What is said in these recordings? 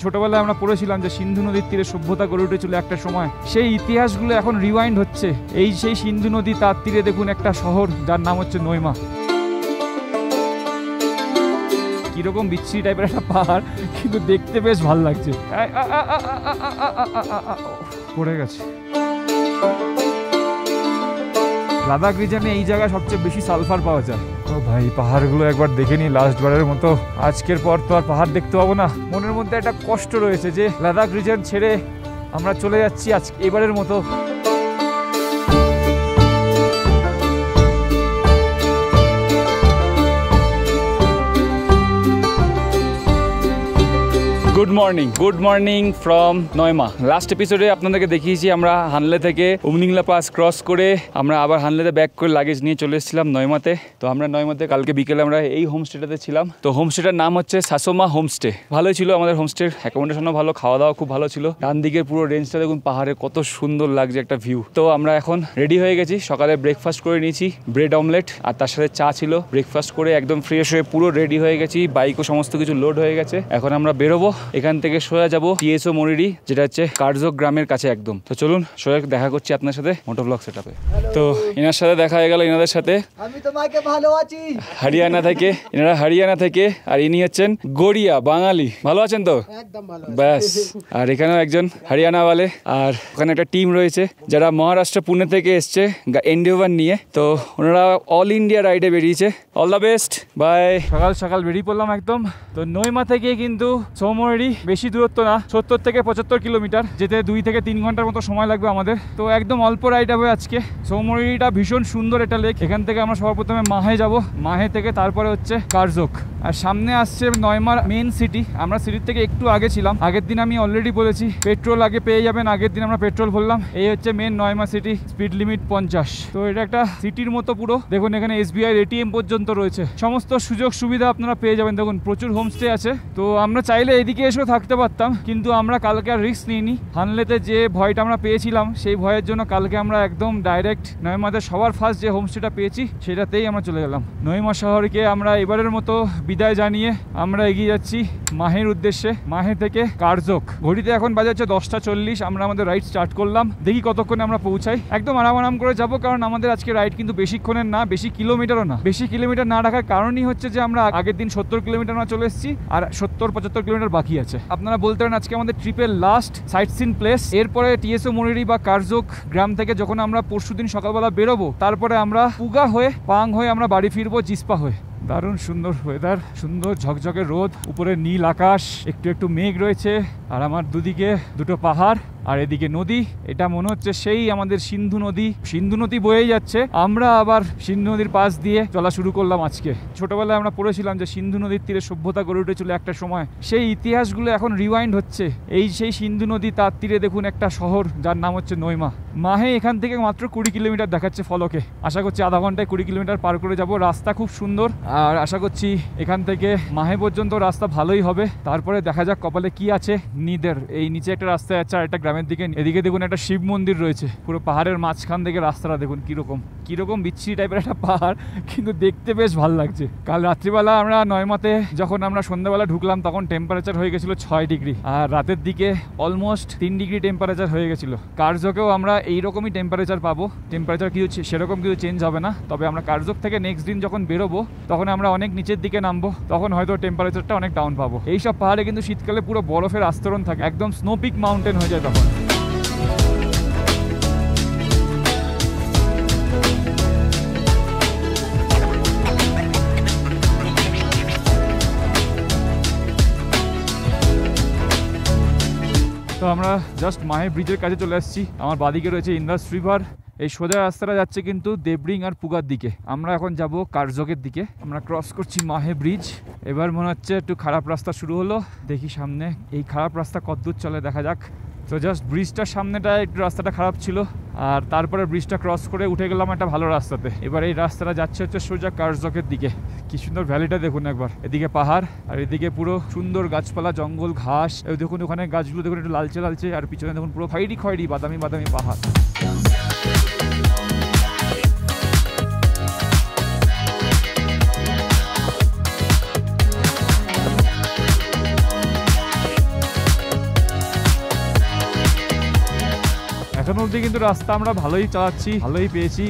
ছোটবেলায় আমরা পড়েছিলাম যে সিন্ধু নদীর তীরে সভ্যতা গড়ে উঠেছিল একটা সময়, সেই ইতিহাসগুলো এখন রিওয়াইন্ড হচ্ছে। এই সেই সিন্ধু নদী, তার তীরে দেখুন একটা শহর যার নাম হচ্ছে নৈমা। কিরকম বিচ্ছিরি টাইপের একটা পাহাড়, কিন্তু দেখতে বেশ ভালো লাগছে। পড়ে গেছে। লাদাখ রিজনে এই জায়গায় সবচেয়ে বেশি সালফার পাওয়া যায়। ও ভাই, পাহাড়গুলো একবার দেখে নি লাস্ট বারের মতো। আজকের পর তো আর পাহাড় দেখতে পাবো না। মনের মধ্যে একটা কষ্ট রয়েছে যে লাদাখ রিজন ছেড়ে আমরা চলে যাচ্ছি আজকে এবারের মতো। Good morning from Nyoma. Last এপিসোডে আপনাদেরকে দেখিয়েছি আমরা হানলে থেকে উমনিংলা পাস ক্রস করে আমরা আবার হানলেতে ব্যাক করে লাগেজ নিয়ে চলে এসেছিলাম নয়মাতে। তো আমরা নয়মাতে কালকে বিকেলে আমরা এই হোমস্টেটাতে ছিলাম। তো হোমস্টেটার নাম হচ্ছে সাসোমা হোমস্টে। ভালোই ছিল আমাদের হোমস্টের, অ্যাকোমোডেশনও ভালো, খাওয়া দাওয়া খুব ভালো ছিল। ডান দিকের পুরো রেঞ্জটা দেখুন, পাহাড়ে কত সুন্দর লাগছে একটা ভিউ। তো আমরা এখন রেডি হয়ে গেছি। সকালে ব্রেকফাস্ট করে নিয়েছি, ব্রেড অমলেট আর তার সাথে চা ছিল। ব্রেকফাস্ট করে একদম ফ্রেশ হয়ে পুরো রেডি হয়ে গেছি, বাইকও সমস্ত কিছু লোড হয়ে গেছে। এখন আমরা বেরোবো এখান থেকে, সোজা যাবো টিএসও মরিরি, যেটা হচ্ছে কার্জক গ্রামের কাছে একদম। তো চলুন সোজা দেখা করছি আপনার সাথে মোটোব্লগ সেটআপে। তো এনার সাথে দেখা হয়ে গেল, এনাদের সাথে। আমি তোমাকে ভালো আছি। হরিয়ানা থেকে, এনারা হরিয়ানা থেকে, আর ইনি হচ্ছেন গড়িয়া বাঙালি। ভালো আছেন তো? একদম ভালো। ব্যাস। আর এখানেও একজন হরিয়ানা ওয়ালে। আর ওখানে একটা টিম রয়েছে যারা মহারাষ্ট্র পুনে থেকে এসছে এন্ডেভার নিয়ে। তো ওনারা অল ইন্ডিয়া রাইডে বেরিয়েছে। All the best, bye. সকাল সকাল বেরিয়ে পড়লাম একদম। তো নৈমা থেকে কিন্তু সৌমরিরি বেশি দূরত্ব না, 70 থেকে 75 কিলোমিটার। যেতে 2 থেকে 3 ঘন্টার মতো সময় লাগবে আমাদের। তো একদম অল্প রাইড হবে আজকে। সৌমরিরিটা ভীষণ সুন্দর একটা লেক। এখান থেকে আমরা সবার প্রথমে মাহে যাব, মাহে থেকে তারপরে হচ্ছে কার্জক। আর সামনে আসছে নয়মার মেন সিটি। আমরা সিটির থেকে একটু আগে ছিলাম। আগের দিন আমি অলরেডি বলেছি পেট্রোল আগে পেয়ে যাবেন, আগের দিন আমরা পেট্রোল ভরলাম। এই হচ্ছে মেন নয়মা সিটি, স্পিড লিমিট 50। তো এটা একটা সিটির মতো পুরো। দেখুন এখানে SBI ATM পর্যন্ত রয়েছে, সমস্ত সুযোগ সুবিধা আপনারা পেয়ে যাবেন। দেখুন প্রচুর হোমস্টে আছে। তো আমরা চাইলে এদিকে এসেও থাকতে পারতাম, কিন্তু আমরা কালকে আর রিস্ক নিইনি। হানলেতে যে ভয়টা আমরা পেয়েছিলাম, সেই ভয়ের জন্য কালকে আমরা একদম ডাইরেক্ট নয়মাতে সবার ফার্স্ট যে হোমস্টেটা পেয়েছি সেটাতেই আমরা চলে গেলাম। নয়মা শহরকে আমরা এবারের মতো বিদায় জানিয়ে আমরা এগিয়ে যাচ্ছি মাহের উদ্দেশ্যে। মাহে থেকে কার্জক। ঘড়িতে এখন বাজে হচ্ছে 10:40। আমরা আমাদের রাইড স্টার্ট করলাম, দেখি কতক্ষণে আমরা পৌঁছাই। একদম আরাম করে যাবো, কারণ আমাদের আজকে রাইড কিন্তু বেশিক্ষণের না, বেশি কিলোমিটারও না। বেশি কিলোমিটার না রাখার কারণই হচ্ছে যে আমরা আগের দিন 70 কিলোমিটার আমরা চলে এসেছি, আর 70-75 কিলোমিটার বাকি আছে। আপনারা বলতে পারেন আজকে আমাদের ট্রিপের লাস্ট সাইট সিন প্লেস। এরপরে টিএসও মরিরি বা কার্জক গ্রাম থেকে যখন আমরা পরশুদিন সকালবেলা বেরোবো, তারপরে আমরা পুগা হয়ে পাং হয়ে আমরা বাড়ি ফিরবো জিসপা হয়ে। দারুণ সুন্দর ওয়েদার, সুন্দর ঝকঝকে রোদ, উপরে নীল আকাশ, একটু একটু মেঘ রয়েছে, আর আমার দুদিকে দুটো পাহাড় আর এদিকে নদী। এটা মনে হচ্ছে সেই আমাদের সিন্ধু নদী বয়েই যাচ্ছে। আমরা আবার সিন্ধু নদীর পাশ দিয়ে চলা শুরু করলাম আজকে। ছোটবেলায় আমরা পড়েছিলাম যে সিন্ধু নদীর তীরে সভ্যতা গড়ে উঠেছিল একটা সময়, সেই ইতিহাসগুলো এখন রিওয়াইন্ড হচ্ছে। এই সেই সিন্ধু নদী, তার তীরে দেখুন একটা শহর যার নাম হচ্ছে নৈমা। মাহে এখান থেকে মাত্র 20 কিলোমিটার দেখাচ্ছে ফলকে। আশা করছি আধা ঘন্টায় 20 কিলোমিটার পার করে যাব। রাস্তা খুব সুন্দর, আর আশা করছি এখান থেকে মাহে পর্যন্ত রাস্তা ভালোই হবে। তারপরে দেখা যাক কপালে কি আছে। নিদের এই নিচে একটা রাস্তা আছে, আর একটা গ্রামের দিকে। এদিকে দেখুন একটা শিব মন্দির রয়েছে, পুরো পাহাড়ের মাঝখান থেকে রাস্তাটা দেখুন কিরকম বিচ্ছিরি টাইপের একটা পাহাড়, কিন্তু দেখতে বেশ ভালো লাগছে। কাল রাত্রিবেলা আমরা নয়মাতে যখন আমরা সন্ধ্যাবেলা ঢুকলাম, তখন টেম্পারেচার হয়ে গেছিল 6 ডিগ্রি, আর রাতের দিকে অলমোস্ট 3 ডিগ্রি টেম্পারেচার হয়ে গেছিল। কার্জকেও আমরা এইরকমই টেম্পারেচার পাবো। টেম্পারেচার কিছু সেরকম কিছু চেঞ্জ হবে না। তবে আমরা কার্জক থেকে নেক্সট দিন যখন বেরোবো, তখন আমরা অনেক নিচের দিকে নামবো, তখন হয়তো টেম্পারেচারটা অনেক ডাউন পাবো। এইসব পাহাড়ে কিন্তু শীতকালে পুরো বরফের আস্তরণ থাকে, একদম স্নো পিক মাউন্টেন হয়ে যায় তখন। তো আমরা জাস্ট মাহে ব্রিজের কাছে চলে আসছি। আমার বাদিকে রয়েছে ইন্দাস রিভার। এই সোজা রাস্তাটা যাচ্ছে কিন্তু দেবরিং আর পুগার দিকে। আমরা এখন যাব কার্জকের দিকে। আমরা ক্রস করছি মাহে ব্রিজ। এবার মনে হচ্ছে একটু খারাপ রাস্তা শুরু হলো, দেখি সামনে এই খারাপ রাস্তা কতদূর চলে দেখা যাক। তো জাস্ট ব্রিজটার সামনেটা একটু রাস্তাটা খারাপ ছিল, আর তারপরে ব্রিজটা ক্রস করে উঠে গেলাম একটা ভালো রাস্তাতে। এবার এই রাস্তাটা যাচ্ছে হচ্ছে সোজা কার্জকের দিকে। কি সুন্দর ভ্যালিটা দেখুন একবার, এদিকে পাহাড় আর এদিকে পুরো সুন্দর গাছপালা, জঙ্গল, ঘাস। এই দেখুন ওখানে গাছগুলো দেখুন একটু লালচে লালচে, আর পিছনে দেখুন পুরো খয়েরি বাদামি পাহাড়। এখনো অবধি কিন্তু রাস্তা আমরা ভালোই চালাচ্ছি, ভালোই পেয়েছি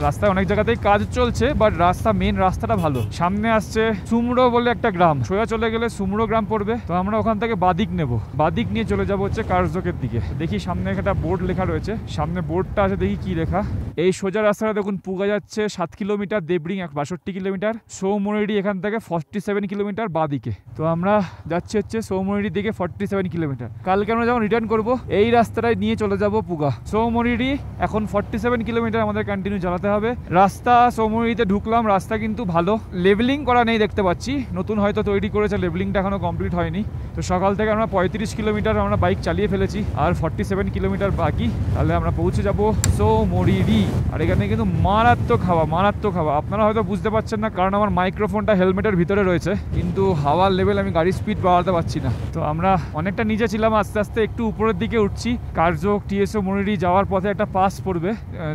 রাস্তায় অনেক জায়গাতেই কাজ চলছে, বাট মেন রাস্তাটা ভালো। সামনে আসছে সুমড়ো বলে একটা গ্রাম, সোজা চলে গেলে সুমড়ো গ্রাম পড়বে। তো আমরা ওখান থেকে বাদিক নেব, বাদিক নিয়ে চলে যাবো হচ্ছে কার্যকের দিকে। দেখি সামনে একটা বোর্ড লেখা রয়েছে, সামনে বোর্ডটা আছে, দেখি কি লেখা। এই সোজা রাস্তাটা দেখুন পুগা যাচ্ছে 7 কিলোমিটার, দেবরিং 62 কিলোমিটার, সৌমনিরি এখান থেকে 47 কিলোমিটার বাদিকে। তো আমরা যাচ্ছি হচ্ছে সৌমনিরির দিকে 47 কিলোমিটার। কালকে আমরা যখন রিটার্ন করবো এই রাস্তাটাই নিয়ে চলে যাব পুগা। সৌমনিরি এখন 47 কিলোমিটার আমাদের কন্টিনিউ চালাতে হবে। রাস্তা সৌমনিরিতে ঢুকলাম, রাস্তা কিন্তু ভালো, লেভেলিং করা নেই দেখতে পাচ্ছি, নতুন হয়তো তৈরি করেছে, লেভেলিংটা এখনো কমপ্লিট হয়নি। তো সকাল থেকে আমরা 35 কিলোমিটার আমরা বাইক চালিয়ে ফেলেছি, আর 47 কিলোমিটার বাকি, তাহলে আমরা পৌঁছে যাব সৌমনিরি। আর এখানে কিন্তু মারাত্মক হাওয়া। আপনারা হয়তো বুঝতে পারছেন না, কারণ আমার মাইক্রোফোনটা হেলমেটের ভিতরে রয়েছে, কিন্তু হাওয়ার লেভেল আমি গাড়ির স্পিড বাড়াতে পারছি না। তো আমরা অনেকটা নিচে ছিলাম, আস্তে আস্তে একটু উপরের দিকে উঠছি। কার্যক টিএসও মনিরি যাওয়ার পথে একটা পাস পড়বে,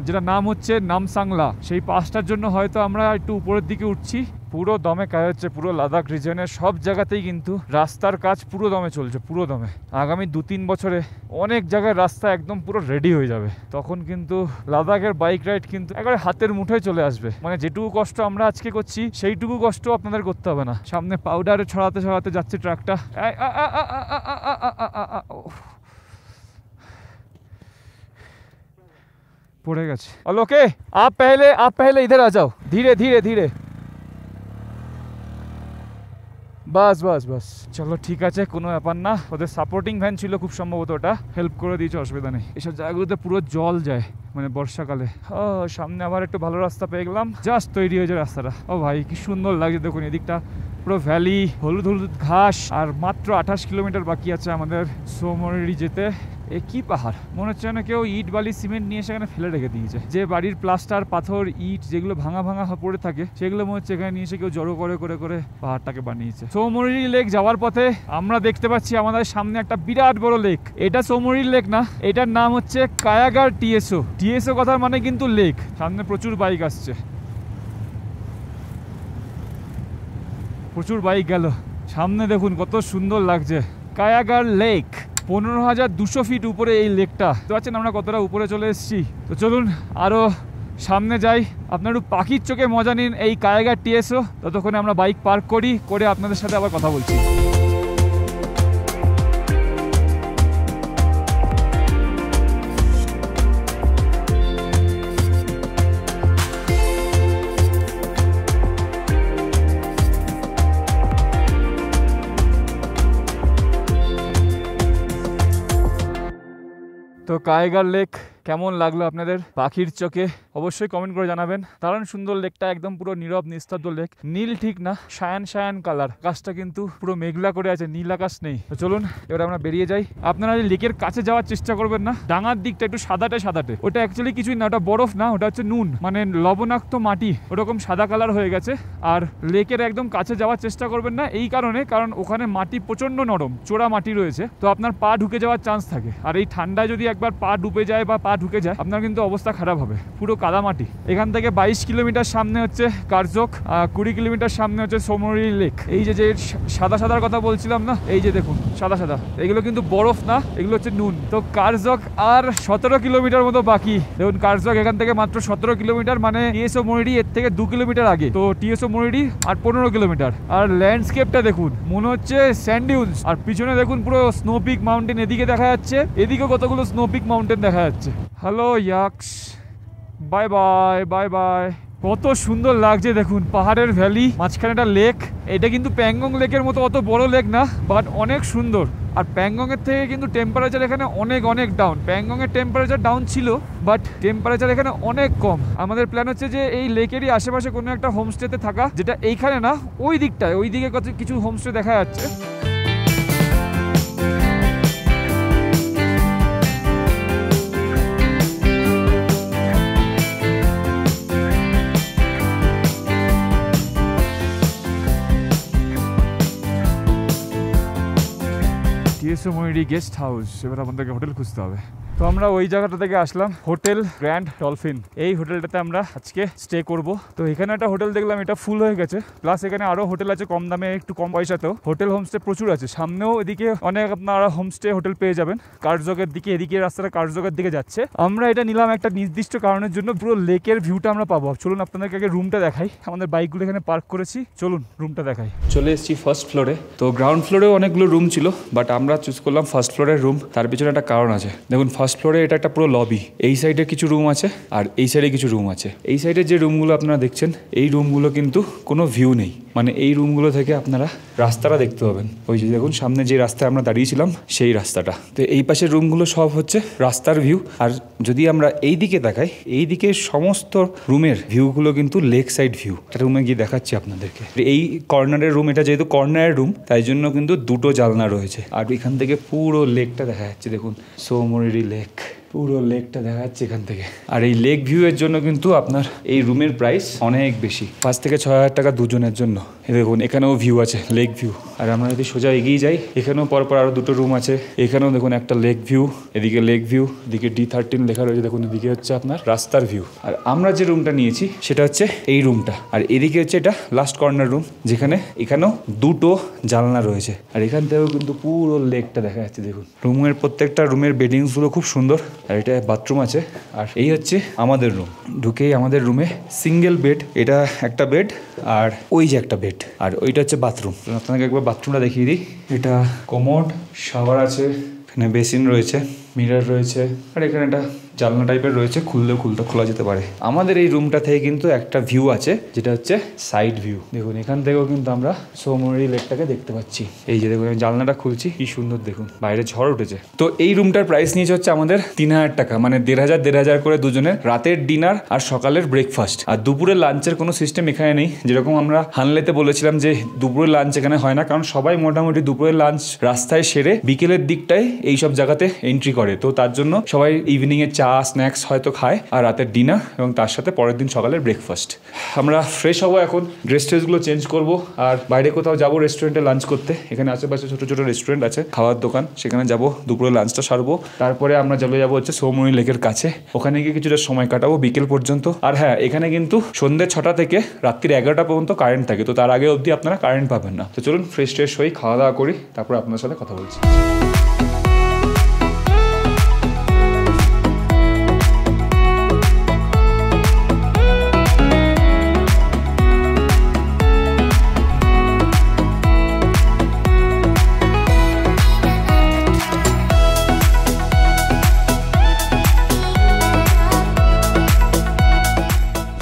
যেটা নাম হচ্ছে নামসাংলা। সেই পাসটার জন্য হয়তো আমরা একটু উপরের দিকে উঠছি। পুরো দমে কাজ হচ্ছে, পুরো লাদাখ রিজনের সব জায়গাতেই কিন্তু রাস্তার কাজ পুরো দমে চলছে, পুরো দমে। আগামী 2-3 বছরে অনেক জায়গায় রাস্তা একদম পুরো রেডি হয়ে যাবে, তখন কিন্তু লাদাখের বাইক রাইড কিন্তু একবারে হাতের মুঠোয় চলে আসবে। মানে যেটুকু কষ্ট আমরা আজকে করছি সেইটুকু কষ্ট আপনাদের করতে হবে না। সামনে পাউডারে ছড়াতে ছড়াতে যাচ্ছে ট্রাকটা, পড়ে গেছে। ওকে, आप पहले इधर आ जाओ, धीरे धीरे। বাস চলো, ঠিক আছে, কোনো ব্যাপার না। ওদের সাপোর্টিং ভ্যান ছিল খুব সম্ভবত, ওটা হেল্প করে দিয়েছে, অসুবিধা নেই। এসব জায়গাগুলোতে পুরো জল যায়, মানে বর্ষাকালে। সামনে আবার একটু ভালো রাস্তা পেয়ে গেলাম, জাস্ট তৈরি হয়েছে রাস্তাটা। ও ভাই কি সুন্দর লাগছে দেখুন, এদিকটা পুরো ভ্যালি, হলুদ ঘাস। আর মাত্র 28 কিলোমিটার বাকি আছে আমাদের সৌমনিরি যেতে। এ কি পাহাড়, মনে হচ্ছে না কেউ ইট বালি সিমেন্ট নিয়ে সেখানে ফেলে রেখে দিয়েছে। যে বাড়ির প্লাস্টার পাথর ইট যেগুলো ভাঙা পড়ে থাকে, সেগুলো মনে হচ্ছে এখানে নিয়ে এসে কেউ জড়ো করে পাহাড়টাকে বানিয়েছে। সৌমনিরি লেক যাওয়ার পথে আমরা দেখতে পাচ্ছি আমাদের সামনে একটা বিরাট বড় লেক। এটা সৌমনিরি লেক না, এটার নাম হচ্ছে কায়াগার টিএসও কথার মানে কিন্তু লেক। সামনে প্রচুর বাইক আসছে, প্রচুর বাইক গেল। সামনে দেখুন কত সুন্দর লাগছে কায়াগার লেক। 15,200 ফিট উপরে এই লেকটা। তো আছেন আমরা কতটা উপরে চলে এসেছি। তো চলুন আরো সামনে যাই, আপনারা একটু পাখির চোখে মজা নিন এই কায়াগার টিএসও। ততক্ষণে আমরা বাইক পার্ক করে আপনাদের সাথে আবার কথা বলছি। তো কায়াগার লেক কেমন লাগলো আপনাদের পাখির চোখে অবশ্যই কমেন্ট করে জানাবেন। দারুণ সুন্দর লেকটা, একদম পুরো নীরব নিস্তব্ধ লেক। নীল ঠিক না, সায়ান কালার। আকাশটা কিন্তু পুরো মেঘলা করে আছে, নীল আকাশ নেই। তো চলুন এবার আমরা বেরিয়ে যাই। আপনারা লেকের কাছে যাওয়ার চেষ্টা করবেন না, ডাঙার দিকটা একটু সাদাটে। ওটা অ্যাকচুয়ালি কিছুই না, ওটা বরফ না, ওটা হচ্ছে নুন, মানে লবণাক্ত মাটি, ওরকম সাদা কালার হয়ে গেছে। আর লেকের একদম কাছে যাওয়ার চেষ্টা করবেন না এই কারণে, কারণ ওখানে মাটি প্রচন্ড নরম, চোরা মাটি রয়েছে, তো আপনার পা ঢুকে যাওয়ার চান্স থাকে। আর এই ঠান্ডায় যদি একবার পা ডুবে যায় বা পা ঢুকে যায়, আপনার কিন্তু অবস্থা খারাপ হবে, পুরো কাদামাটি। এখান থেকে 22 কিলোমিটার সামনে হচ্ছে কার্যক, 20 কিলোমিটার সামনে হচ্ছে সৌমনিরি লেক। এই যে সাদার কথা বলছিলাম না, এই যে দেখুন সাদা, এগুলো কিন্তু বরফ না, এগুলো হচ্ছে নুন। তো কার্যক আর 17 কিলোমিটার মতো বাকি। দেখুন কার্যক এখান থেকে মাত্র 17 কিলোমিটার, মানে টিএসও মনিরি এর থেকে 2 কিলোমিটার আগে। তো টিএসও মনিরি আর 15 কিলোমিটার। আর ল্যান্ডস্কেপটা দেখুন, মনে হচ্ছে স্যান্ডিউন্স। আর পিছনে দেখুন পুরো স্নোপিক মাউন্টেন, এদিকে দেখা যাচ্ছে, এদিকে কতগুলো স্নোপিক মাউন্টেন দেখা যাচ্ছে। Hello yaks, bye bye. কত সুন্দর লাগছে দেখুন, পাহাড়ের ভ্যালি, মাঝখানে একটা লেক। এটা কিন্তু প্যাংগং লেকের মতো অত বড় লেক না, বাট অনেক সুন্দর। আর প্যাংগং এর থেকে কিন্তু টেম্পারেচার এখানে অনেক ডাউন। প্যাংগং এর টেম্পারেচার ডাউন ছিল, বাট টেম্পারেচার এখানে অনেক কম। আমাদের প্ল্যান হচ্ছে যে এই লেকেরই আশেপাশে কোনো একটা হোমস্টেতে থাকা, যেটা এইখানে না, ওই দিকটায়, ওই দিকে কিছু হোমস্টে দেখা যাচ্ছে। TSO Moniri guest house. এবার আমাদেরকে হোটেল খুঁজতে হবে। তো আমরা ওই জায়গাটা থেকে আসলাম, হোটেল গ্র্যান্ড ডলফিন। এই হোটেলটাতে আমরা আজকে স্টে করব। তো এখানে একটা হোটেল দেখলাম, এটা ফুল হয়ে গেছে, প্লাস এখানে আরো হোটেল আছে কম দামে, একটু কম পয়সাতেও। হোটেল হোমস্টে প্রচুর আছে, সামনেও এদিকে অনেক আপনারা হোমস্টে হোটেল পেয়ে যাবেন। কার্যকের দিকে, এদিকে রাস্তাটা কার্যকের দিকে যাচ্ছে। আমরা এটা নিলাম একটা নির্দিষ্ট কারণের জন্য, পুরো লেকের ভিউটা আমরা পাবো। চলুন আপনাদেরকে আগে রুমটা দেখাই। আমাদের বাইকগুলো এখানে পার্ক করেছি, চলুন রুমটা দেখাই। চলে এসেছি ফার্স্ট ফ্লোরে। তো গ্রাউন্ড ফ্লোরেও অনেকগুলো রুম ছিল, বাট আমরা চুজ করলাম ফার্স্ট ফ্লোরের রুম। তার পিছনে একটা কারণ আছে। দেখুন, ফার্স্ট ফ্লোরে এটা একটা পুরো লবি, এই সাইডে কিছু রুম আছে আর এই সাইডে কিছু রুম আছে। এই সাইডে যে রুমগুলো আপনারা দেখছেন, এই রুমগুলো কিন্তু কোনো ভিউ নেই, মানে এই রুমগুলো থেকে আপনারা রাস্তাটা দেখতে পাবেন। ওই যে দেখুন সামনে যে রাস্তায় আমরা দাঁড়িয়েছিলাম, সেই রাস্তাটা। তো এই পাশের রুমগুলো সব হচ্ছে রাস্তার ভিউ। আর যদি আমরা এই দিকে তাকাই, এই দিকে সমস্ত রুমের ভিউগুলো কিন্তু লেক সাইড ভিউ। একটা রুমে গিয়ে দেখাচ্ছি আপনাদেরকে। এই কর্নারের রুম, এটা যেহেতু কর্নারের রুম, তাই জন্য কিন্তু দুটো জানলা রয়েছে। আর এখান থেকে পুরো লেকটা দেখা যাচ্ছে। দেখুন, সোমরিরি লেক, পুরো লেকটা দেখা যাচ্ছে এখান থেকে। আর এই লেক ভিউ এর জন্য কিন্তু আপনার এই রুমের প্রাইস অনেক বেশি, 5 থেকে 6 হাজার টাকা দুজনের জন্য। দেখুন এখানেও ভিউ আছে, লেক ভিউ। আর আমরা যদি সোজা এগিয়ে যাই, এখানেও পরপর আরো দুটো রুম আছে। এখানেও দেখুন একটা লেক ভিউ, এদিকে লেক ভিউ, এদিকে D13 লেখা রয়েছে। দেখুন এদিকে হচ্ছে আপনার রাস্তার ভিউ। আর আমরা যে রুমটা নিয়েছি সেটা হচ্ছে এই রুমটা। আর এদিকে হচ্ছে এটা লাস্ট কর্নার রুম, যেখানে এখানেও দুটো জানলা রয়েছে। আর এখান থেকেও কিন্তু পুরো লেকটা দেখা যাচ্ছে। দেখুন রুমের প্রত্যেকটা রুমের বেডিংসগুলো খুব সুন্দর। আর এটা বাথরুম আছে। আর এই হচ্ছে আমাদের রুম। ঢুকেই আমাদের রুমে সিঙ্গেল বেড, এটা একটা বেড আর ওই যে একটা বেড, আর ওইটা হচ্ছে বাথরুম। আপনাকে একবার বাথরুমটা দেখিয়ে দিই। এটা কমোড, শাওয়ার আছে, এখানে বেসিন রয়েছে, মিরর রয়েছে, আর এখানে একটা জানলা টাইপের রয়েছে, খুললেও খোলা যেতে পারে। আমাদের এই রুমটা থেকে কিন্তু একটা ভিউ আছে, যেটা হচ্ছে সাইড ভিউ। দেখুন এখান থেকেও কিন্তু আমরা সোমরিরি লেকটাকে দেখতে পাচ্ছি। এই যে দেখুন আমি জানলাটা খুলছি, কি সুন্দর দেখুন, বাইরে ঝড় উঠেছে। তো এই রুমটার প্রাইস নিয়েছে হচ্ছে আমাদের 3000 টাকা, মানে 1500 করে দুজনের, রাতের ডিনার আর সকালের ব্রেকফাস্ট। আর দুপুরের লাঞ্চের কোনো সিস্টেম এখানে নেই। যেরকম আমরা হানলেতে বলেছিলাম যে দুপুরের লাঞ্চ এখানে হয় না, কারণ সবাই মোটামুটি দুপুরের লাঞ্চ রাস্তায় সেরে বিকেলের দিকটায় এইসব জায়গাতে এন্ট্রি করে। তো তার জন্য সবাই ইভিনিং এ চা স্ন্যাক্স হয়তো খায়, আর রাতের ডিনার, এবং তার সাথে পরের দিন সকালের ব্রেকফাস্ট। আমরা ফ্রেশ হবো এখন, ড্রেস ট্রেসগুলো চেঞ্জ করবো, আর বাইরে কোথাও যাবো রেস্টুরেন্টে লাঞ্চ করতে। এখানে আশেপাশে ছোটো ছোটো রেস্টুরেন্ট আছে, খাওয়ার দোকান, সেখানে যাবো, দুপুরে লাঞ্চটা সারবো। তারপরে আমরা যাবো হচ্ছে সোমরিরি লেকের কাছে, ওখানে গিয়ে কিছুটা সময় কাটাবো বিকেল পর্যন্ত। আর হ্যাঁ, এখানে কিন্তু সন্ধ্যে 6টা থেকে রাত্রির 11টা পর্যন্ত কারেন্ট থাকে, তো তার আগে অবধি আপনারা কারেন্ট পাবেন না। তো চলুন ফ্রেশ ট্রেশ হই, খাওয়া দাওয়া করি, তারপর আপনার সাথে কথা বলছি।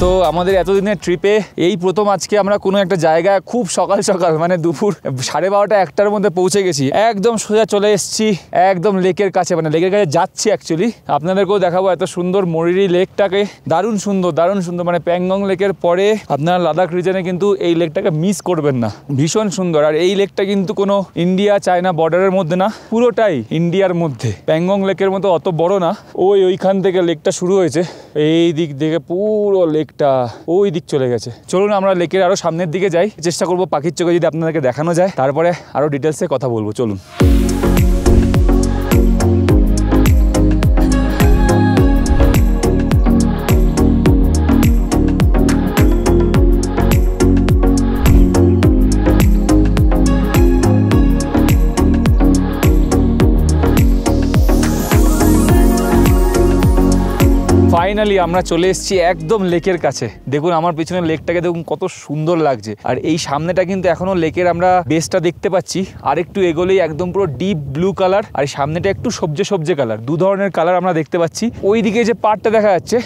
তো আমাদের এতদিনের ট্রিপে এই প্রথম আজকে আমরা কোনো একটা জায়গায় খুব সকাল সকাল, মানে দুপুর 12:30 1টার মধ্যে পৌঁছে গেছি। একদম সোজা চলে এসেছি একদম লেকের কাছে, মানে লেকের কাছে যাচ্ছি অ্যাকচুয়ালি। আপনাদেরকেও দেখাবো এত সুন্দর মরিরি লেকটাকে, দারুণ সুন্দর দারুণ সুন্দর। মানে প্যাংগং লেকের পরে আপনারা লাদাখ রিজনে কিন্তু এই লেকটাকে মিস করবেন না, ভীষণ সুন্দর। আর এই লেকটা কিন্তু কোনো ইন্ডিয়া চায়না বর্ডারের মধ্যে না, পুরোটাই ইন্ডিয়ার মধ্যে। প্যাংগং লেকের মতো অত বড় না, ওইখান থেকে লেকটা শুরু হয়েছে, এই দিক থেকে পুরো লেকটা ওই দিক চলে গেছে। চলুন আমরা লেকের আরো সামনের দিকে যাই, চেষ্টা করবো পাখির চোখে যদি আপনাদেরকে দেখানো যায়, তারপরে আরো ডিটেলসে কথা বলবো। চলুন। ফাইনালি আমরা চলে এসেছি একদম লেকের কাছে। দেখুন আমার পিছনে লেকটাকে দেখুন কত সুন্দর লাগছে। আর এই সামনেটা কিন্তু এখনো লেকের আমরা বেসটা দেখতে পাচ্ছি, আর একটু এগোলেই একদম পুরো ডিপ ব্লু কালার, আর সামনেটা একটু সবজে সবজে কালার, দু ধরনের কালার আমরা দেখতে পাচ্ছি। ওইদিকে যে পাড়টা দেখা যাচ্ছে,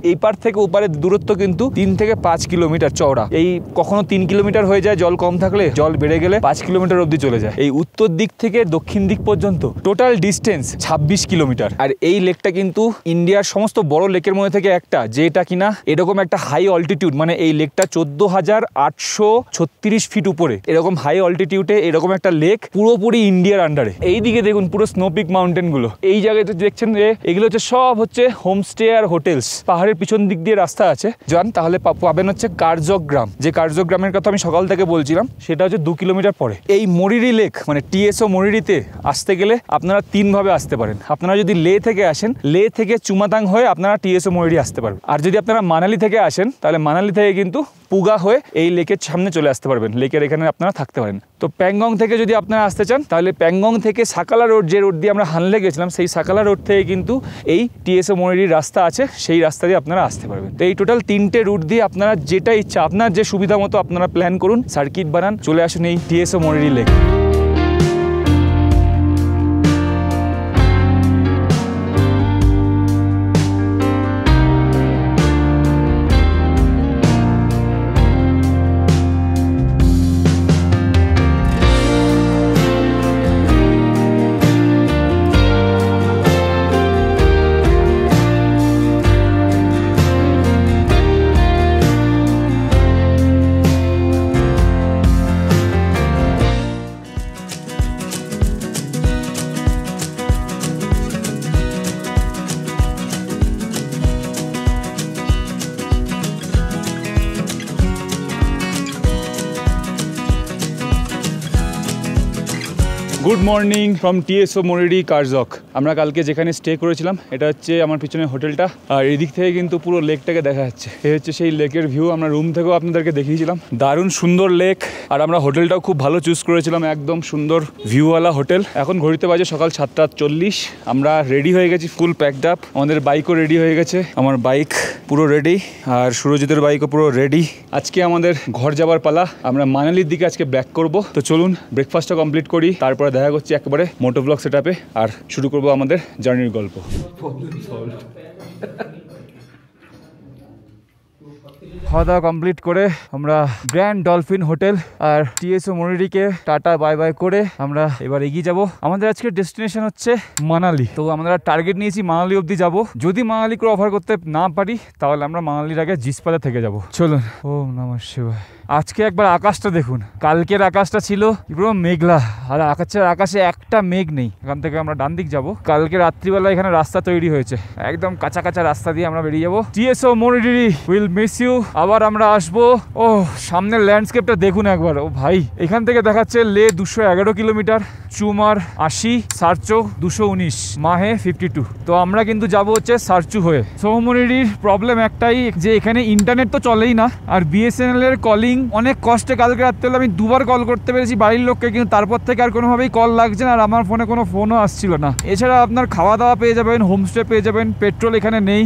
এই পাড় থেকে ওপারের দূরত্ব কিন্তু 3 থেকে 5 কিলোমিটার চওড়া। এই কখনো 3 কিলোমিটার হয়ে যায় জল কম থাকলে, জল বেড়ে গেলে 5 কিলোমিটার অবধি চলে যায়। এই উত্তর দিক থেকে দক্ষিণ দিক পর্যন্ত টোটাল ডিস্টেন্স 26 কিলোমিটার। আর এই লেকটা কিন্তু ইন্ডিয়ার সমস্ত বড় লেকের লেকের মধ্যে থেকে একটা, যেটা কিনা এরকম একটা হাই অল্টিটিউড, মানে এই লেকটা 14,836 ফিট উপরে, এরকম হাই অল্টিটিউডে এরকম একটা লেক, পুরোপুরি ইন্ডিয়ার আন্ডারে। এইদিকে দেখুন পুরো স্নোপিক মাউন্টেন গুলো, এই জায়গায় দেখছেন যে এগুলো হচ্ছে সব হচ্ছে হোমস্টে আর হোটেলস। পাহাড়ের পিছন দিক দিয়ে রাস্তা আছে, যান তাহলে পাবেন হচ্ছে কার্যক গ্রাম। যে কার্যক গ্রামের কথা আমি সকাল থেকে বলছিলাম, সেটা হচ্ছে 2 কিলোমিটার পরে। এই মরিরি লেক মানে টিএসও মরিরিতে আসতে গেলে আপনারা 3 ভাবে আসতে পারেন। আপনারা যদি লে থেকে আসেন, লে থেকে চুমাতাং হয়ে আপনারা টিএসও মরিরি আসতে পারবেন। আর যদি আপনারা মানালি থেকে আসেন, তাহলে মানালি থেকে কিন্তু পুগা হয়ে এই লেকের সামনে চলে আসতে পারবেন, লেকের এখানে আপনারা থাকতে পারেন। তো প্যাংগং থেকে যদি আপনারা আসতে চান, তাহলে প্যাংগং থেকে সাকালা রোড, যে রোড দিয়ে আমরা হানলে গেছিলাম, সেই সাকালা রোড থেকে কিন্তু এই টিএসও মরিরির রাস্তা আছে, সেই রাস্তা দিয়ে আপনারা আসতে পারবেন। তো এই টোটাল 3টে রুট দিয়ে আপনারা যেটা ইচ্ছা, আপনার যে সুবিধা মতো আপনারা প্ল্যান করুন, সার্কিট বানান, চলে আসুন এই Tso Moriri lake. Good morning from Tso Moriri Karzok. আমরা কালকে যেখানে স্টে করেছিলাম, এটা হচ্ছে আমার পিছনে হোটেলটা, আর এদিক থেকে কিন্তু পুরো লেকটাকে দেখা যাচ্ছে। এই হচ্ছে সেই লেকের ভিউ। আমরা রুম থেকেও আপনাদেরকে দেখিয়েছিলাম, দারুণ সুন্দর লেক। আর আমরা হোটেলটাও খুব ভালো চুজ করেছিলাম, একদম সুন্দর ভিউওয়ালা হোটেল। এখন ঘড়িতে বাজে সকাল 7:40। আমরা রেডি হয়ে গেছি, ফুল প্যাকড আপ। আমাদের বাইকও রেডি হয়ে গেছে, আমার বাইক পুরো রেডি, আর সুরজিতের বাইকও পুরো রেডি। আজকে আমাদের ঘর যাবার পালা। আমরা মানালির দিকে আজকে ব্যাক করব। তো চলুন ব্রেকফাস্টটা কমপ্লিট করি, তারপরে দেখা করছি একেবারে মোটো ব্লগ সেটআপে, আর শুরু করব আমাদের জার্নির গল্প। খাওয়া দাওয়া কমপ্লিট করে আমরা গ্র্যান্ড ডলফিন হোটেল আর টিএসও মরিরিকে টাটা বাই বাই করে আমরা এবার এগিয়ে যাব। আমাদের আজকের ডেস্টিনেশন হচ্ছে মানালি। তো আমরা টার্গেট নিয়েছি মানালি অবধি যাব। যদি মানালি করে অফার করতে না পারি, তাহলে আমরা মানালির আগে জিসপাতে থেকে যাব। চলুন। ওম নমঃ শিবায়। আজকে একবার আকাশটা দেখুন। কালকের আকাশটা ছিল পুরো মেঘলা, আর আকাশে একটা মেঘ নেই। এখান থেকে আমরা ডান দিক যাব। কালকে রাত্রিবেলা এখানে রাস্তা তৈরি হয়েছে, একদম কাঁচা কাঁচা রাস্তা দিয়ে আমরা বেরিয়ে যাবো। Tso Moriri will miss you. আবার আমরা আসবো। ও সামনের ল্যান্ডস্কেপটা দেখুন একবার। ও ভাই, এখান থেকে দেখাচ্ছে লে 211 কিলোমিটার, চুমার 80, সারচো 219, মাহে 52। তো আমরা কিন্তু যাব হচ্ছে সারচু হয়ে। সোমরিরির প্রবলেম একটাই যে এখানে ইন্টারনেট তো চলেই না, আর বিএসএনএল এর কলিং অনেক কষ্টে কালকে রাত্রে আমি 2বার কল করতে পেরেছি বাড়ির লোককে, কিন্তু তারপর থেকে আর কোনোভাবেই কল লাগছে না, আর আমার ফোনে কোনো ফোনও আসছিল না। এছাড়া আপনার খাওয়া দাওয়া পেয়ে যাবেন, হোমস্টে পেয়ে যাবেন, পেট্রোল এখানে নেই,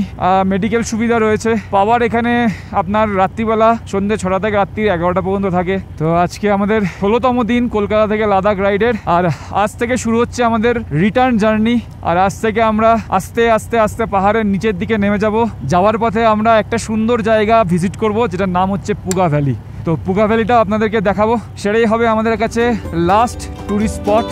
মেডিকেল সুবিধা রয়েছে, পাওয়ার এখানে আপনার রাত্রিবেলা সন্ধ্যে 6টা থেকে রাত্রি 11টা পর্যন্ত থাকে। তো আজকে আমাদের 16তম দিন কলকাতা থেকে লাদাখ রাইডের, আর আজ থেকে শুরু হচ্ছে আমাদের রিটার্ন জার্নি। আর আজ থেকে আমরা আস্তে আস্তে আস্তে পাহাড়ের নিচের দিকে নেমে যাব। যাওয়ার পথে আমরা একটা সুন্দর জায়গা ভিজিট করব, যেটার নাম হচ্ছে পুগা ভ্যালি। তো পুগা ভ্যালিটা আপনাদেরকে দেখাবো, সেটাই হবে আমাদের কাছে লাস্ট ট্যুরিস্ট স্পট।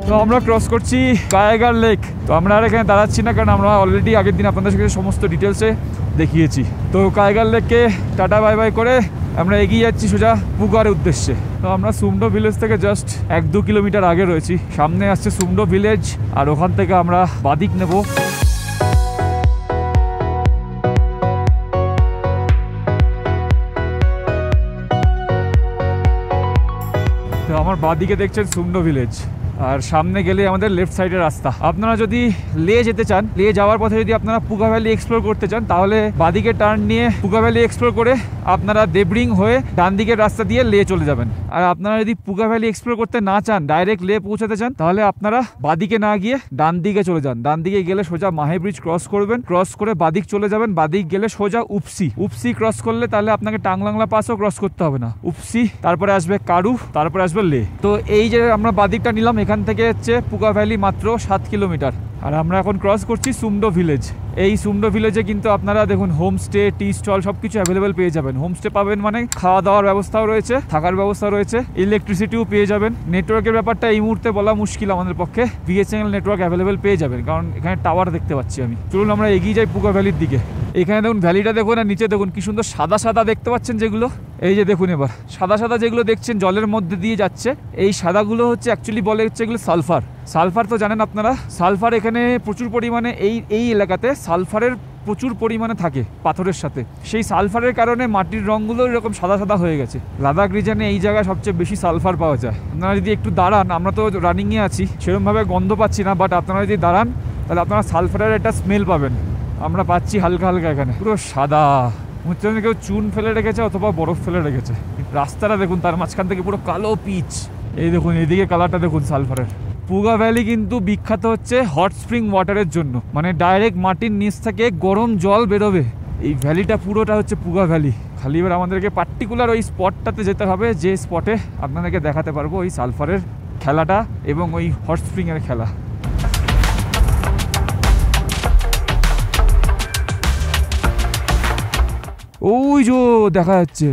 তো আমরা ক্রস করছি কায়াগার লেক। তো আমরা আর এখানে দাঁড়াচ্ছি না, কারণ আমরা অলরেডি আগের দিন আপনাদের সাথে সমস্ত ডিটেলসে দেখিয়েছি। তো কায়াগার লেককে টাটা বাই বাই করে আমরা এগিয়ে যাচ্ছি সোজা পুগার উদ্দেশ্যে। তো আমরা সুমডো ভিলেজ থেকে জাস্ট 1-2 কিলোমিটার আগে রয়েছি। সামনে আসছে সুমডো ভিলেজ, আর ওখান থেকে আমরা বাদিক নেব। তো আমার বাদিকে দেখছেন সুমডো ভিলেজ, আর সামনে গেলে আমাদের লেফট সাইডের রাস্তা। আপনারা যদি লে যেতে চান, লে যাওয়ার পথে যদি আপনারা পুগা ভ্যালি এক্সপ্লোর করতে চান, তাহলে বাদিকে টার্ন নিয়ে পুগা ভ্যালি এক্সপ্লোর করে আপনারা দেবরিং হয়ে ডান দিকের রাস্তা দিয়ে লে চলে যাবেন। আর আপনারা যদি পুগা ভ্যালি এক্সপ্লোর করতে না চান, ডাইরেক্ট লে পৌঁছাতে চান, তাহলে আপনারা বাদিকে না গিয়ে ডান দিকে চলে যান। ডান দিকে গেলে সোজা মাহে ব্রিজ ক্রস করবেন, ক্রস করে বাদিক চলে যাবেন। বাদিক গেলে সোজা উপসি ক্রস করলে তাহলে আপনাকে টাংলাংলা পাসও ক্রস করতে হবে না। উপসি, তারপরে আসবে কারু, তারপরে আসবে লে। তো এই যে আমরা বাদিকটা নিলাম, এখান থেকে হচ্ছে পুগা ভ্যালি মাত্র 7 কিলোমিটার। আর আমরা এখন ক্রস করছি সুমডো ভিলেজ। এই সুমডো ভিলেজে কিন্তু আপনারা দেখুন হোমস্টে, টি স্টল সবকিছু অ্যাভেলেবেল পেয়ে যাবেন। হোমস্টে পাবেন মানে খাওয়া দাওয়ার ব্যবস্থাও রয়েছে, থাকার ব্যবস্থা রয়েছে, ইলেকট্রিসিটিও পেয়ে যাবেন। নেটওয়ার্কের ব্যাপারটা এই মুহূর্তে বলা মুশকিল আমাদের পক্ষে, বিএসএনএল নেটওয়ার্ক অ্যাভেলেবেল পেয়ে যাবেন, কারণ এখানে টাওয়ার দেখতে পাচ্ছি আমি। চলুন আমরা এগিয়ে যাই পুগা ভ্যালির দিকে। এখানে দেখুন ভ্যালিটা দেখুন, আর নিচে দেখুন কি সুন্দর সাদা সাদা দেখতে পাচ্ছেন যেগুলো, এই যে দেখুন এবার সাদা সাদা যেগুলো দেখছেন জলের মধ্যে দিয়ে যাচ্ছে, এই সাদাগুলো হচ্ছে অ্যাকচুয়ালি বলে হচ্ছে এগুলো সালফার। সালফার তো জানেন আপনারা, সালফার এখানে প্রচুর পরিমাণে এই এলাকাতে সালফারের প্রচুর পরিমাণে থাকে পাথরের সাথে। সেই সালফারের কারণে মাটির রঙগুলো এরকম সাদা সাদা হয়ে গেছে। লাদাখ রিজনে এই জায়গায় সবচেয়ে বেশি সালফার পাওয়া যায়। আপনারা যদি একটু দাঁড়ান, আমরা তো রানিংয়ে আছি সেরকমভাবে গন্ধ পাচ্ছি না, বাট আপনারা যদি দাঁড়ান তাহলে আপনারা সালফারের একটা স্মেল পাবেন। আমরা পাচ্ছি হালকা হালকা, এখানে পুরো সাদা, হচ্ছে কেউ চুন ফেলে রেখেছে অথবা বরফ ফেলে রেখেছে। রাস্তাটা দেখুন, তার মাঝখান থেকে পুরো কালো পিচ। এই দেখুন এদিকে কালারটা দেখুন সালফারের। পুগা ভ্যালি কিন্তু বিখ্যাত হচ্ছে হট স্প্রিং ওয়াটারের জন্য, মানে ডাইরেক্ট মাটির নিচ থেকে গরম জল বেরোবে। এই ভ্যালিটা পুরোটা হচ্ছে পুগা ভ্যালি। খালি এবার আমাদেরকে পার্টিকুলার ওই স্পটটাতে যেতে হবে, যে স্পটে আপনাদেরকে দেখাতে পারবো ওই সালফারের খেলাটা এবং ওই হট স্প্রিংয়ের খেলা। ওই যে দেখা যাচ্ছে,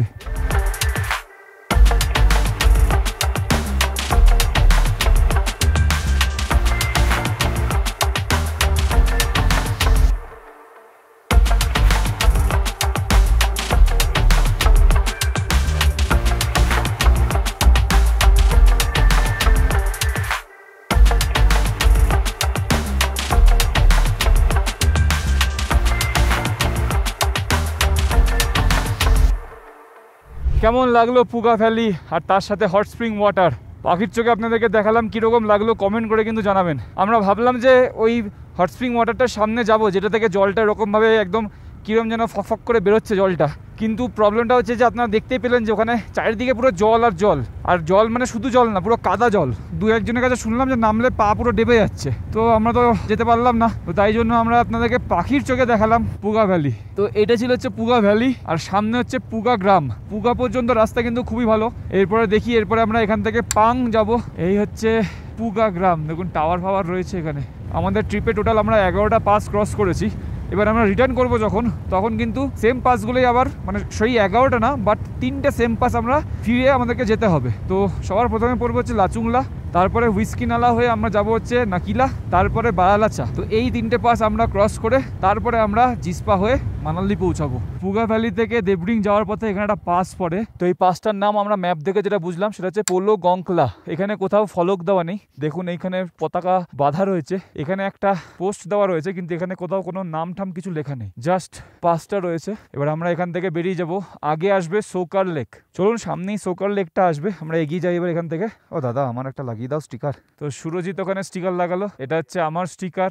কেমন লাগলো পুগা ভ্যালি আর তার সাথে হট স্প্রিং ওয়াটার? পাখির চোখে আপনাদেরকে দেখালাম, কীরকম লাগলো কমেন্ট করে কিন্তু জানাবেন। আমরা ভাবলাম যে ওই হট স্প্রিং ওয়াটারটার সামনে যাব, যেটা থেকে জলটা এরকমভাবে একদম কীরকম যেন ফক করে বেরোচ্ছে জলটা, কিন্তু প্রবলেমটা হচ্ছে যে আপনারা দেখতেই পেলেন যে ওখানে চারিদিকে পুরো জল আর জল, আর জল মানে শুধু জল না, পুরো কাদা জল। দু একজনের কাছে শুনলাম যে নামলে পা পুরো ডেবে যাচ্ছে, তো আমরা তো যেতে পারলাম না। তো তাই জন্য আমরা আপনাদেরকে পাখির চোখে দেখালাম পুগা ভ্যালি। তো এটা ছিল হচ্ছে পুগা ভ্যালি, আর সামনে হচ্ছে পুগা গ্রাম। পুগা পর্যন্ত রাস্তা কিন্তু খুবই ভালো। এরপরে দেখি, এরপরে আমরা এখান থেকে পাং যাব। এই হচ্ছে পুগা গ্রাম, দেখুন টাওয়ার ফাওয়ার রয়েছে এখানে। আমাদের ট্রিপে টোটাল আমরা 11টা পাস ক্রস করেছি। এবার আমরা রিটার্ন করবো যখন, তখন কিন্তু সেম পাসগুলোই আবার, মানে সেই 11টা না, বাট 3টে সেম পাস আমরা ফিরে আমাদেরকে যেতে হবে। তো সবার প্রথমে পড়বো হচ্ছে লাচুংলা, তারপরে হুইস্কি নালা হয়ে আমরা যাব হচ্ছে নাকিলা, তারপরে বারালাচা। তো এই 3টে পাস আমরা ক্রস করে তারপরে আমরা জিসপা হয়ে মানালি পৌঁছাবো। পুগা ভ্যালি থেকে দেবরিং যাওয়ার পথে এখানে একটা পাস পড়ে, তো এই পাসটার নাম আমরা ম্যাপ দেখে যেটা বুঝলাম সেটা হচ্ছে পোলো গংকলা। এখানে কোথাও ফলক দেওয়া নেই, দেখুন এইখানে পতাকা বাঁধা রয়েছে, এখানে একটা পোস্ট দেওয়া রয়েছে, কিন্তু এখানে কোথাও কোনো নাম টাম কিছু লেখা নেই, জাস্ট পাসটা রয়েছে। এবার আমরা এখান থেকে বেরিয়ে যাব। আগে আসবে সোকার লেক, চলুন সামনেই সোকার লেকটা আসবে, আমরা এগিয়ে যাই এবার এখান থেকে। ও দাদা, আমার একটা লাগিয়ে দাও স্টিকার। তো সুরজিৎ ওখানে স্টিকার লাগালো, এটা হচ্ছে আমার sticker,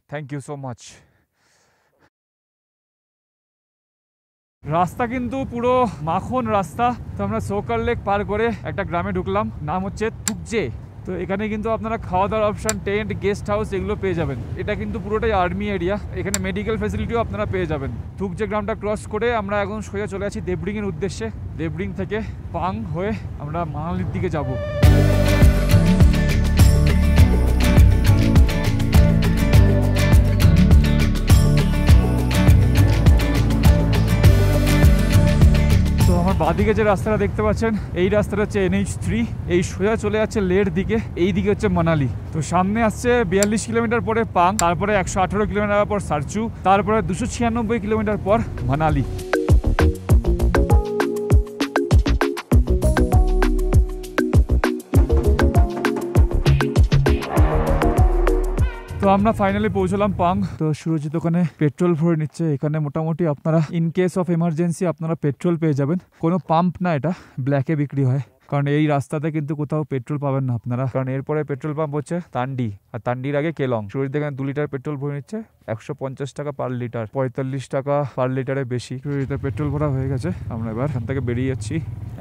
thank you so much. রাস্তা কিন্তু পুরো মাখন রাস্তা। তো আমরা সোকার লেক পার করে একটা গ্রামে ঢুকলাম, নাম হচ্ছে তুকজে। তো এখানে কিন্তু আপনারা খাওয়া দাওয়ার অপশন, টেন্ট, গেস্ট হাউস এগুলো পেয়ে যাবেন। এটা কিন্তু পুরোটাই আর্মি এরিয়া, এখানে মেডিকেল ফ্যাসিলিটিও আপনারা পেয়ে যাবেন। তুকজে গ্রামটা ক্রস করে আমরা এখন সোজা চলে আছি দেবরিংয়ের উদ্দেশ্যে। দেবরিং থেকে পাং হয়ে আমরা মানালির দিকে যাব। বাদিকে যে রাস্তাটা দেখতে পাচ্ছেন, এই রাস্তাটা হচ্ছে NH3, এই সোজা চলে যাচ্ছে লের দিকে, এই দিকে হচ্ছে মানালি। তো সামনে আসছে 42 কিলোমিটার পরে পাং, তারপরে 118 কিলোমিটার পর সারচু, তারপরে 296 কিলোমিটার পর মানালি। তো আমরা ফাইনালি পৌঁছলাম পাং। তো সুরজিৎ ওখানে পেট্রোল ভরে নিচ্ছে। এখানে মোটামুটি আপনারা ইন কেস অফ এমার্জেন্সি আপনারা পেট্রোল পেয়ে যাবেন। কোনো পাম্প না, এটা ব্ল্যাকে বিক্রি হয়, কারণ এই রাস্তাতে কিন্তু কোথাও পেট্রোল পাবেন না আপনারা, কারণ এরপরে পেট্রোল পাম্প হচ্ছে তান্ডি, আর তান্ডির আগে কেলং। সুরজিৎ এখানে 2 লিটার পেট্রোল ভরে নিচ্ছে, 150 টাকা পার লিটার, 45 টাকা পার লিটারে বেশি। সুরজিতের পেট্রোল ভরা হয়ে গেছে, আমরা এবার এখান থেকে বেরিয়ে যাচ্ছি।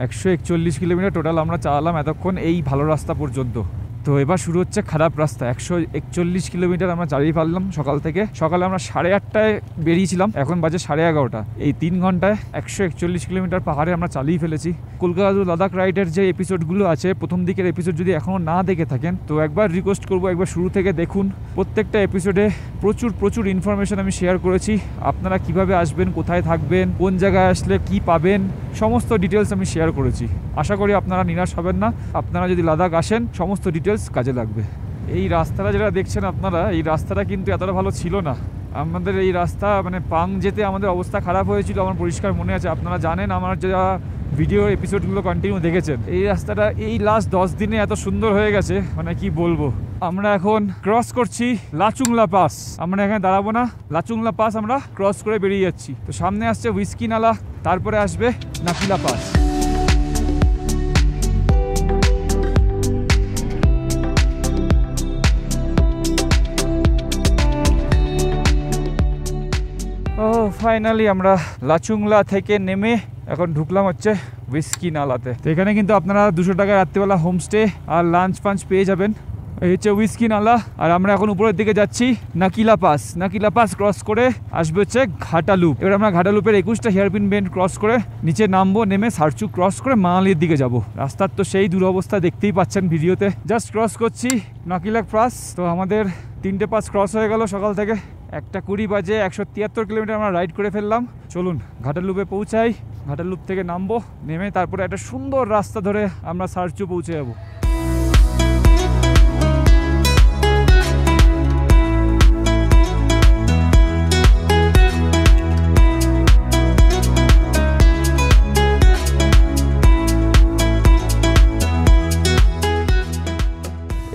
141 কিলোমিটার টোটাল আমরা চালালাম এতক্ষণ এই ভালো রাস্তা পর্যন্ত। তো এবার শুরু হচ্ছে খারাপ রাস্তা। 141 কিলোমিটার আমরা চালিয়ে ফেললাম সকাল থেকে। সকালে আমরা 8:30টায় বেরিয়েছিলাম, এখন বাজে 11:30। এই 3 ঘন্টায় 141 কিলোমিটার পাহাড়ে আমরা চালিয়ে ফেলেছি। কলকাতা টু লাদাখ রাইডের যে এপিসোডগুলো আছে, প্রথম দিকের এপিসোড যদি এখনও না দেখে থাকেন, তো একবার রিকোয়েস্ট করবো একবার শুরু থেকে দেখুন, প্রত্যেকটা এপিসোডে প্রচুর ইনফরমেশন আমি শেয়ার করেছি। আপনারা কিভাবে আসবেন, কোথায় থাকবেন, কোন জায়গায় আসলে কি পাবেন, সমস্ত ডিটেলস আমি শেয়ার করেছি। আশা করি আপনারা নিরাশ হবেন না। আপনারা যদি লাদাখ আসেন সমস্ত ডিটেলস কাজে লাগবে। এই রাস্তাটা যেটা দেখছেন আপনারা, এই রাস্তাটা কিন্তু এতটা ভালো ছিল না। আমাদের এই রাস্তা মানে পাং যেতে আমাদের অবস্থা খারাপ হয়েছিল, আমার পরিষ্কার মনে আছে। আপনারা জানেন, আমার যারা ভিডিও এপিসোডগুলো কন্টিনিউ দেখেছেন, এই রাস্তাটা এই লাস্ট 10 দিনে এত সুন্দর হয়ে গেছে, মানে কি বলবো। আমরা এখন ক্রস করছি লাচুংলা পাস। আমরা এখানে দাঁড়াবো না, লাচুংলা পাস আমরা ক্রস করে বেরিয়ে যাচ্ছি। তো সামনে আসছে হুইস্কি নালা, তারপরে আসবে নাকিলা পাস। ও ফাইনালি আমরা লাচুংলা থেকে নেমে এখন ঢুকলাম হচ্ছে হুইস্কি নালাতে। তো এখানে কিন্তু আপনারা 200 টাকায় রাত্রিবেলা হোমস্টে আর লাঞ্চ ফাঞ্চ পেয়ে যাবেন। এই হচ্ছে হুইস্কি নালা। আর আমরা এখন উপরের দিকে যাচ্ছি Nakila pass. Nakila pass cross করে আসবে হচ্ছে ঘাটালুপ। এবার আমরা ঘাটালুপের 21টা হেয়ারপিন বেন্ড ক্রস করে নিচে নামবো, নেমে সারচু ক্রস করে মানালির দিকে যাব। রাস্তার তো সেই দুরবস্থা দেখতেই পাচ্ছেন ভিডিওতে। জাস্ট ক্রস করছি নাকিলা পাস। তো আমাদের 3টে পাস ক্রস হয়ে গেল সকাল থেকে। 1:20 বাজে 173 কিলোমিটার আমরা রাইড করে ফেললাম। চলুন ঘাটালুপে পৌঁছাই। ঘাটালুপ থেকে নামবো, নেমে তারপরে একটা সুন্দর রাস্তা ধরে আমরা সারচু পৌঁছে যাবো।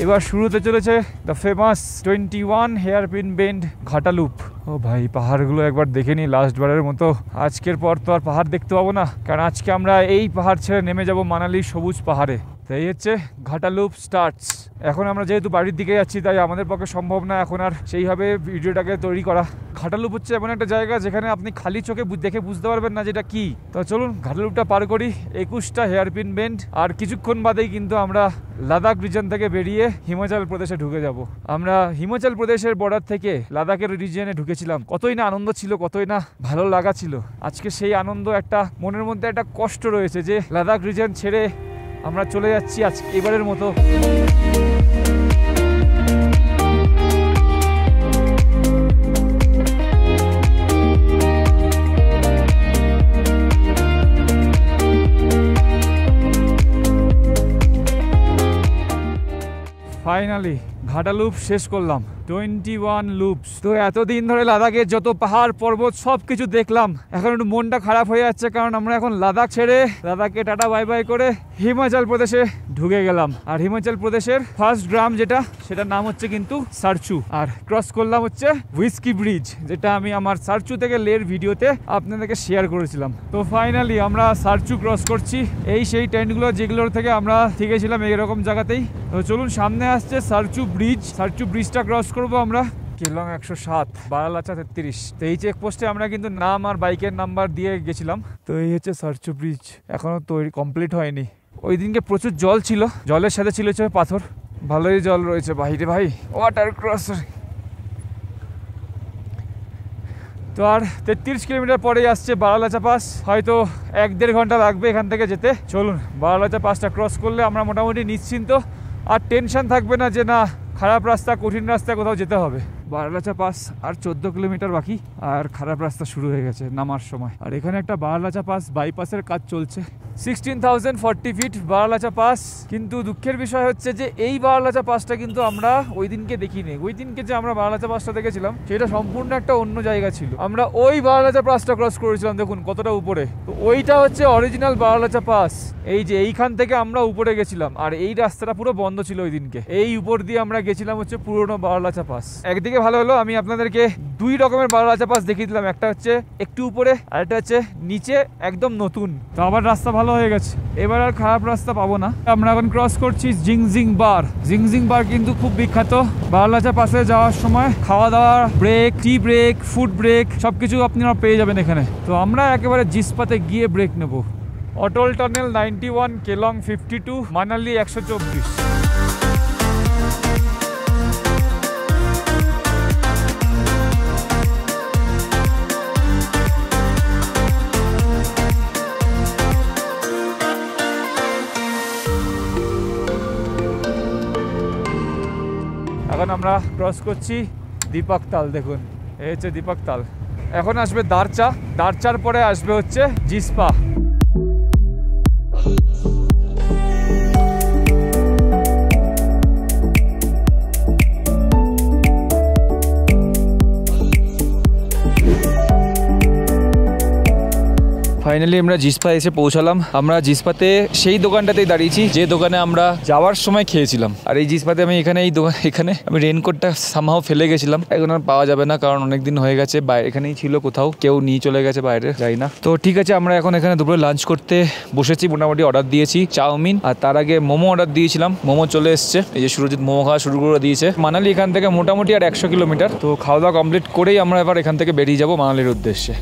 এবার শুরুতে চলেছে দ্য ফেমাস 21 হেয়ারপিন বেন্ড ঘাটালুপ। ও ভাই, পাহাড়গুলো একবার দেখে নিই লাস্ট বারের মতো। আজকের পর তো আর পাহাড় দেখতে পাবো না, কারণ আজকে আমরা এই পাহাড় ছেড়ে নেমে যাব মানালির সবুজ পাহাড়ে। এই হচ্ছে ঘাটালুপ স্টার্টস। এখন আমরা যেহেতু বাড়ির দিকে যাচ্ছি, তাই আমাদের পক্ষে সম্ভব না এখন আর সেইভাবে ভিডিওটাকে তৈরি করা। ঘাটালুপ হচ্ছে এমন একটা জায়গা যেখানে আপনি খালি চোখে দেখে বুঝতে পারবেন না যেটা কি। তো চলুন ঘাটালুপটা পার করি। 21টা হেয়ারপিন বেন্ড, আর কিছুক্ষণ বাদেই কিন্তু আমরা লাদাখ রিজন থেকে বেরিয়ে হিমাচল প্রদেশে ঢুকে যাব। আমরা হিমাচল প্রদেশের বর্ডার থেকে লাদাখের রিজনে ঢুকেছিলাম। কতই না আনন্দ ছিল, কতই না ভালো লাগা ছিল। আজকে সেই আনন্দ, একটা মনের মধ্যে একটা কষ্ট রয়েছে যে লাদাখ রিজন ছেড়ে আমরা চলে যাচ্ছি আজকে এবারের মতো। ফাইনালি ঘাটালুপ শেষ করলাম। 21 লুপস। তো এতদিন ধরে লাদাখের যত পাহাড় পর্বত সব কিছু দেখলাম, এখন একটু মনটা খারাপ হয়ে যাচ্ছে, কারণ আমরা এখন লাদাখ ছেড়ে, লাদাখকে টাটা বাই বাই করে হিমাচল প্রদেশে ঢুকে গেলাম। আর হিমাচল প্রদেশের ফার্স্ট গ্রাম যেটা, সেটার নাম হচ্ছে কিন্তু সারচু। আর ক্রস করলাম হচ্ছে হুইস্কি ব্রিজ, যেটা আমি আমার সারচু থেকে লের ভিডিওতে আপনাদেরকে শেয়ার করেছিলাম। তো ফাইনালি আমরা সারচু ক্রস করছি। এই সেই টেন্টগুলো যেগুলোর থেকে আমরা থেকেছিলাম এইরকম জায়গাতেই। তো চলুন, সামনে আসছে সারচু ব্রিজ। সারচু ব্রিজটা ক্রস করবো আমরা। কেলং 107, বারালাচা 33। তো এই চেকপোস্টে আমরা কিন্তু নাম আর বাইকের নাম্বার দিয়ে গেছিলাম। তো এই হচ্ছে সারচু ব্রিজ, এখনো তৈরি কমপ্লিট হয়নি। ওই দিনকে প্রচুর জল ছিল, জলের সাথে ছিল পাথর। ভালোই জল রয়েছে বাইরে ভাই, ওয়াটার ক্রস। তো আর 33 কিলোমিটার পরেই আসছে বারালাচা পাস। হয়তো 1-1.5 ঘন্টা লাগবে এখান থেকে যেতে। চলুন, বারালাচা পাসটা ক্রস করলে আমরা মোটামুটি নিশ্চিন্ত, আর টেনশন থাকবে না যে না খারাপ রাস্তা, কঠিন রাস্তা কোথাও যেতে হবে। বারালাচা পাস আর 14 কিলোমিটার বাকি, আর খারাপ রাস্তা শুরু হয়ে গেছে নামার সময়। আর এখানে একটা বারালাচা পাস বাইপাসের কাজ চলছে। 16,040 ফিট বারালাচা পাস। কিন্তু দুঃখের বিষয় হচ্ছে যে এই বারালাচা পাসটা কিন্তু আমরা ওই দিনকে দেখিনি। ওই দিনকে যে আমরা বারালাচা পাসটা দেখেছিলাম, সেটা সম্পূর্ণ একটা অন্য জায়গা ছিল। আমরা ওই বারালাচা পাসটা ক্রস করেছিলাম, দেখুন কতটা উপরে। তো ওইটা হচ্ছে অরিজিনাল বারালাচা পাস। এই যে এইখান থেকে আমরা উপরে গেছিলাম, আর এই রাস্তাটা পুরো বন্ধ ছিল ওই দিনকে। এই উপর দিয়ে আমরা গেছিলাম হচ্ছে পুরোনো বারালাচা পাস। একদিকে ভালো হলো আমি আপনাদেরকে 2 রকমের বারালাচা পাস দেখিয়ে দিলাম। একটা হচ্ছে একটু উপরে, আর একটা হচ্ছে নিচে একদম নতুন। তো আবার রাস্তা ভালো হয়ে গেছে, এবার আর খারাপ রাস্তা পাবো না। আমরা এখন ক্রস করছি জিংজিং বার। জিংজিং বার কিন্তু খুব বিখ্যাত। বারালাচা পাসে যাওয়ার সময় খাওয়া দাওয়া break, tea break, food break সবকিছু আপনারা পেয়ে যাবেন এখানে। তো আমরা একেবারে জিসপাতে গিয়ে ব্রেক নেব। অটল টানেল 91, কেলং 52, মানালি 124। এখন আমরা ক্রস করছি দীপক তাল। দেখুন এই হচ্ছে দীপক তাল। এখন আসবে দারচা, দারচার পরে আসবে হচ্ছে জিসপা। ফাইনালি আমরা জিসপা এসে পৌঁছালাম। আমরা জিসপাতে সেই দোকানটাতেই দাঁড়িয়েছি যে দোকানে আমরা যাওয়ার সময় খেয়েছিলাম। আর এই জিসপাতে আমি এখানে আমি রেনকোটটা সামহাও ফেলে গেছিলাম, এখন আর পাওয়া যাবে না কারণ অনেকদিন হয়ে গেছে। এখানেই ছিল কোথাও, কেউ নিয়ে চলে গেছে বাইরে, যাই না। তো ঠিক আছে, আমরা এখন এখানে দুপুরে লাঞ্চ করতে বসেছি। মোটামুটি অর্ডার দিয়েছি চাউমিন, আর তার আগে মোমো অর্ডার দিয়েছিলাম। মোমো চলে এসছে, এই যে সুরজিৎ মোমো খাওয়া শুরু করে দিয়েছে। মানালি এখান থেকে মোটামুটি আর 100 কিলোমিটার। তো খাওয়া দাওয়া কমপ্লিট করেই আমরা এবার এখান থেকে বেরিয়ে যাবো মানালির উদ্দেশ্যে।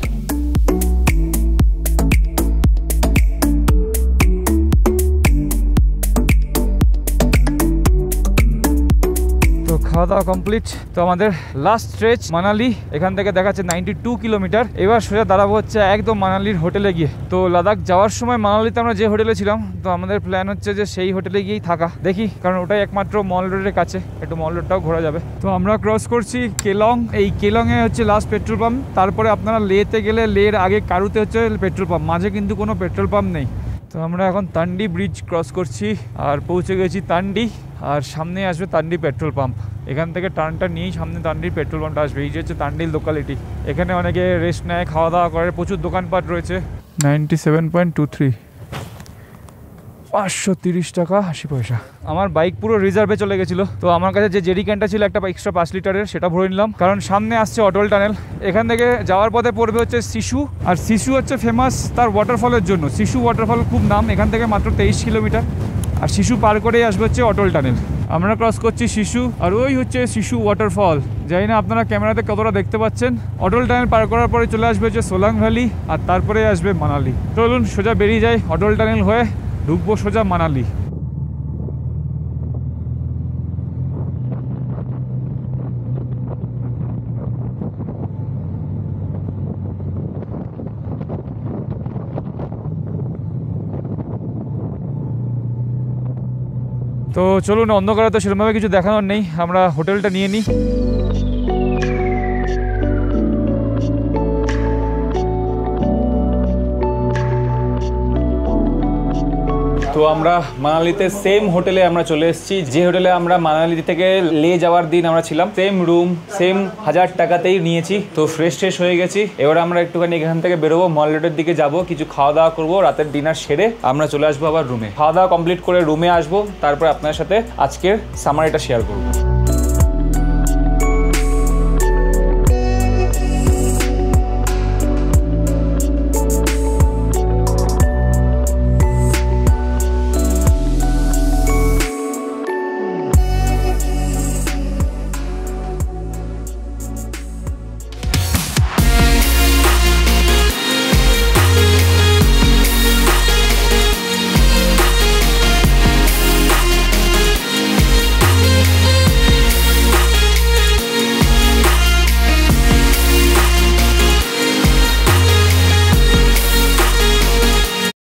খাওয়া দাওয়া কমপ্লিট। তো আমাদের লাস্ট স্ট্রেচ মানালি, এখান থেকে দেখাচ্ছে 92 কিলোমিটার। এবার সোজা দাঁড়াবো হচ্ছে একদম মানালির হোটেলে গিয়ে। তো লাদাখ যাওয়ার সময় মানালিতে আমরা যে হোটেলে ছিলাম, তো আমাদের প্ল্যান হচ্ছে যে সেই হোটেলে গিয়েই থাকা, দেখি, কারণ ওটাই একমাত্র মল রোডের কাছে, একটু মল রোডটাও ঘোরা যাবে। তো আমরা ক্রস করছি কেলং। এই কেলংয়ে হচ্ছে লাস্ট পেট্রোল পাম্প। তারপরে আপনারা লেতে গেলে লের আগে কারুতে হচ্ছে পেট্রোল পাম্প, মাঝে কিন্তু কোনো পেট্রোল পাম্প নেই। তো আমরা এখন তান্ডি ব্রিজ ক্রস করছি আর পৌঁছে গেছি তান্ডি। আর সামনে আসবে তান্ডি পেট্রোল পাম্প। এখান থেকে টার্নটা নিয়েই সামনে তান্ডির পেট্রোল পাম্পটা আসবে। এই যে হচ্ছে তান্ডির লোকালিটি, এখানে অনেকে রেস্ট নেয়, খাওয়া দাওয়া করে, প্রচুর দোকানপাট রয়েছে। 97.23, 530 টাকা 80 পয়সা। আমার বাইক পুরো রিজার্ভে চলে গেছিলো। তো আমার কাছে যে জেরি ক্যানটা ছিল একটা এক্সট্রা 5 লিটারের, সেটা ভরে নিলাম, কারণ সামনে আসছে অটল টানেল। এখান থেকে যাওয়ার পথে পড়বে হচ্ছে শিশু। আর শিশু হচ্ছে ফেমাস তার ওয়াটারফলের জন্য। শিশু ওয়াটারফল খুব নাম, এখান থেকে মাত্র 23 কিলোমিটার। আর শিশু পার করেই আসবে হচ্ছে অটল টানেল। আমরা ক্রস করছি শিশু, আর ওই হচ্ছে শিশু ওয়াটারফল। জানি না আপনারা ক্যামেরাতে কতটা দেখতে পাচ্ছেন। অটল টানেল পার করার পরে চলে আসবে হচ্ছে সোলাং ভ্যালি, আর তারপরে আসবে মানালি। চলুন সোজা বেরিয়ে যাই, অটল টানেল হয়ে ঢুকবো সোজা মানালি। তো চলুন, অন্ধকারে তো সেরকমভাবে কিছু দেখানোর নেই, আমরা হোটেলটা নিয়ে নিই। তো আমরা মানালিতে সেম হোটেলে আমরা চলে এসেছি, যে হোটেলে আমরা মানালি থেকে লে যাওয়ার দিন আমরা ছিলাম। সেম রুম, সেম 1000 টাকাতেই নিয়েছি। তো ফ্রেশ হয়ে গেছি। এবার আমরা একটুখানি এখান থেকে বেরোবো, মল রোডের দিকে যাবো, কিছু খাওয়া দাওয়া করবো, রাতের ডিনার সেরে আমরা চলে আসবো আবার রুমে। খাওয়া দাওয়া কমপ্লিট করে রুমে আসবো, তারপর আপনার সাথে আজকের সামারিটা শেয়ার করবো।